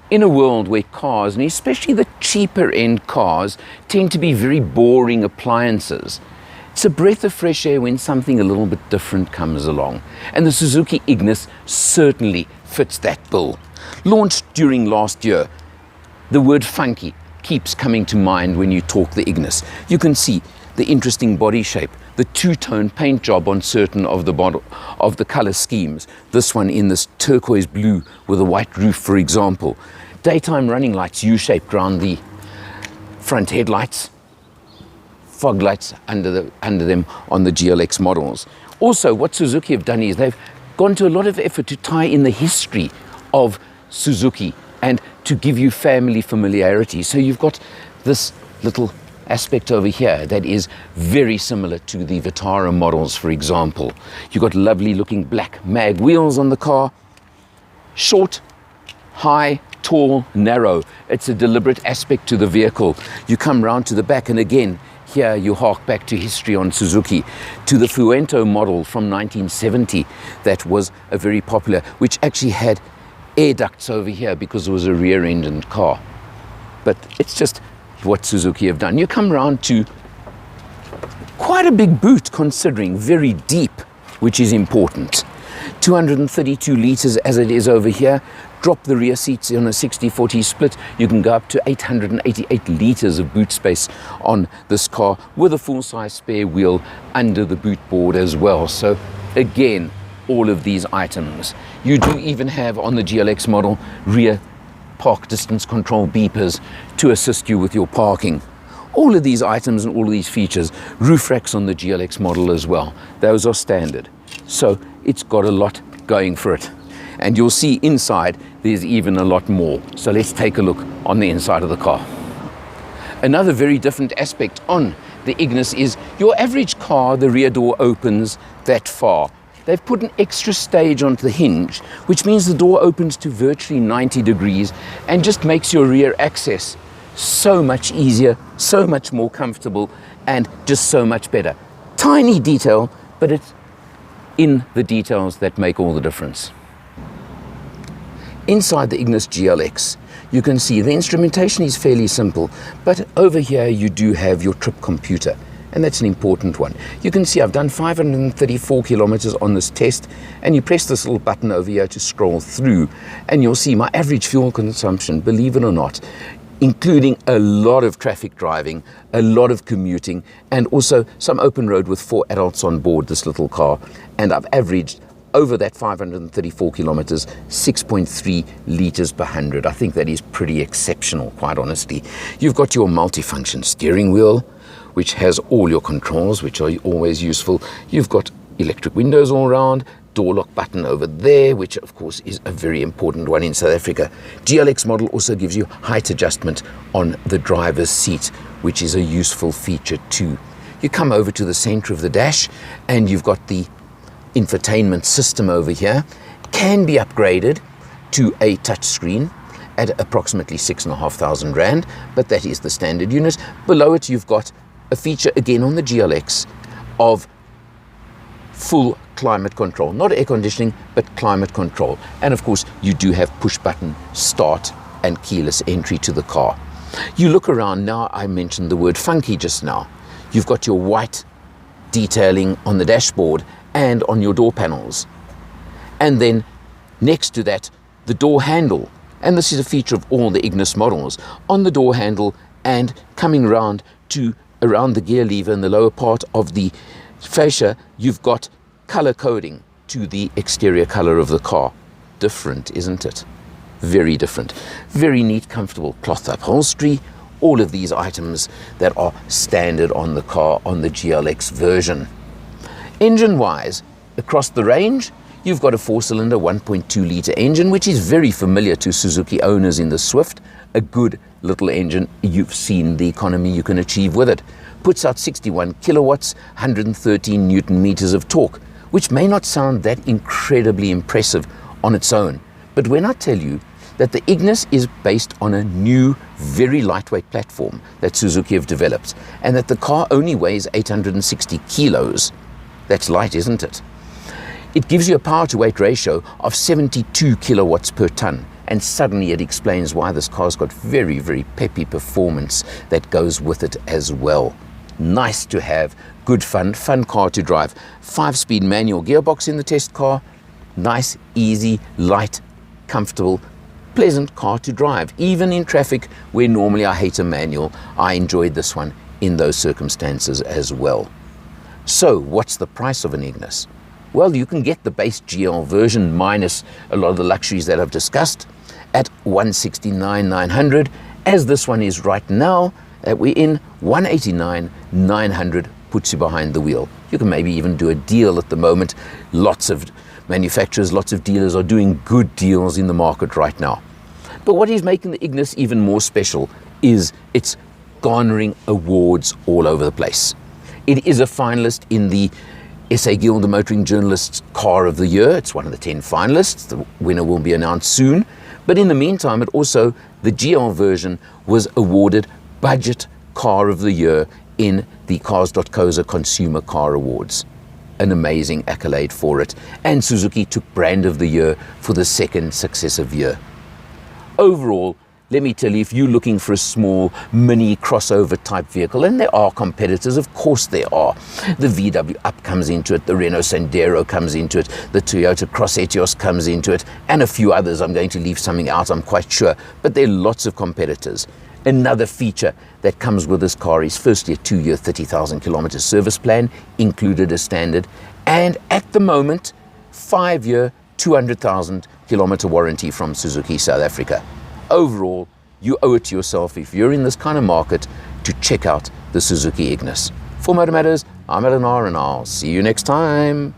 In a world where cars, and especially the cheaper end cars, tend to be very boring appliances, it's a breath of fresh air when something a little bit different comes along. And the Suzuki Ignis certainly fits that bill. Launched during last year, the word funky keeps coming to mind when you talk the Ignis. You can see the interesting body shape, the two-tone paint job on certain of the color schemes. This one in this turquoise blue with a white roof, for example. Daytime running lights U-shaped around the front headlights, fog lights under them on the GLX models. Also, what Suzuki have done is they've gone to a lot of effort to tie in the history of Suzuki and to give you family familiarity. So you've got this little aspect over here that is very similar to the Vitara models, for example. You've got lovely looking black mag wheels on the car, short, high, tall, narrow. It's a deliberate aspect to the vehicle. You come round to the back, and again, here you hark back to history on Suzuki, to the Fuento model from 1970 that was a very popular, which actually had air ducts over here because it was a rear-engined car. But it's just what Suzuki have done. You come round to quite a big boot, considering, very deep, which is important. 232 litres as it is over here. Drop the rear seats on a 60-40 split. You can go up to 888 litres of boot space on this car with a full-size spare wheel under the boot board as well. So again, all of these items. You do even have on the GLX model rear park distance control beepers to assist you with your parking. All of these items and all of these features, roof racks on the GLX model as well. Those are standard. So it's got a lot going for it. And you'll see inside there's even a lot more. So let's take a look on the inside of the car. Another very different aspect on the Ignis is your average car, the rear door opens that far. They've put an extra stage onto the hinge, which means the door opens to virtually 90 degrees and just makes your rear access so much easier, so much more comfortable, and just so much better. Tiny detail, but it's in the details that make all the difference. Inside the Ignis GLX, you can see the instrumentation is fairly simple, but over here you do have your trip computer, and that's an important one. You can see I've done 534 kilometers on this test, and you press this little button over here to scroll through, and you'll see my average fuel consumption, believe it or not, including a lot of traffic driving, a lot of commuting, and also some open road with 4 adults on board this little car, and I've averaged over that 534 kilometers, 6.3 litres per 100. I think that is pretty exceptional, quite honestly. You've got your multifunction steering wheel, which has all your controls, which are always useful. You've got electric windows all around, door lock button over there, which of course is a very important one in South Africa. GLX model also gives you height adjustment on the driver's seat, which is a useful feature too. You come over to the center of the dash, and you've got the infotainment system over here. Can be upgraded to a touch screen at approximately 6,500 Rand, but that is the standard unit. Below it, you've got a feature again on the GLX of full climate control, not air conditioning, but climate control. And of course, you do have push button start and keyless entry to the car. You look around now, I mentioned the word funky just now. You've got your white detailing on the dashboard and on your door panels. And then next to that, the door handle. And this is a feature of all the Ignis models. On the door handle and coming around the gear lever in the lower part of the fascia, you've got color coding to the exterior color of the car. Different, isn't it? Very different. Very neat, comfortable cloth upholstery. All of these items that are standard on the car on the GLX version. Engine-wise, across the range, you've got a 4-cylinder 1.2-litre engine, which is very familiar to Suzuki owners in the Swift. A good little engine. You've seen the economy you can achieve with it. Puts out 61 kilowatts, 113 newton meters of torque, which may not sound that incredibly impressive on its own. But when I tell you that the Ignis is based on a new, very lightweight platform that Suzuki have developed, and that the car only weighs 860 kilos, that's light, isn't it? It gives you a power to weight ratio of 72 kilowatts per ton. and suddenly it explains why this car's got very, very peppy performance that goes with it as well. Nice to have, good fun car to drive. 5-speed manual gearbox in the test car. Nice, easy, light, comfortable, pleasant car to drive. Even in traffic where normally I hate a manual, I enjoyed this one in those circumstances as well. So what's the price of an Ignis? Well, you can get the base GL version minus a lot of the luxuries that I've discussed at $169,900, as this one is right now, that we're in $189,900 puts you behind the wheel. You can maybe even do a deal at the moment. Lots of manufacturers, lots of dealers are doing good deals in the market right now. But what is making the Ignis even more special is it's garnering awards all over the place. It is a finalist in the SA Guild of Motoring Journalists Car of the Year. It's one of the 10 finalists. The winner will be announced soon. But in the meantime, the GL version was awarded Budget Car of the Year in the Cars.coza Consumer Car Awards. An amazing accolade for it. And Suzuki took Brand of the Year for the second successive year. Overall, let me tell you, if you're looking for a small mini crossover type vehicle, and there are competitors, of course there are. The VW Up comes into it, the Renault Sandero comes into it, the Toyota Cross Etios comes into it, and a few others. I'm going to leave something out, I'm quite sure, but there are lots of competitors. Another feature that comes with this car is firstly a 2-year 30,000 kilometer service plan, included as standard, and at the moment, 5-year 200,000 kilometer warranty from Suzuki South Africa. Overall, you owe it to yourself, if you're in this kind of market, to check out the Suzuki Ignis. For Motor Matters, I'm Alan R, and I'll see you next time.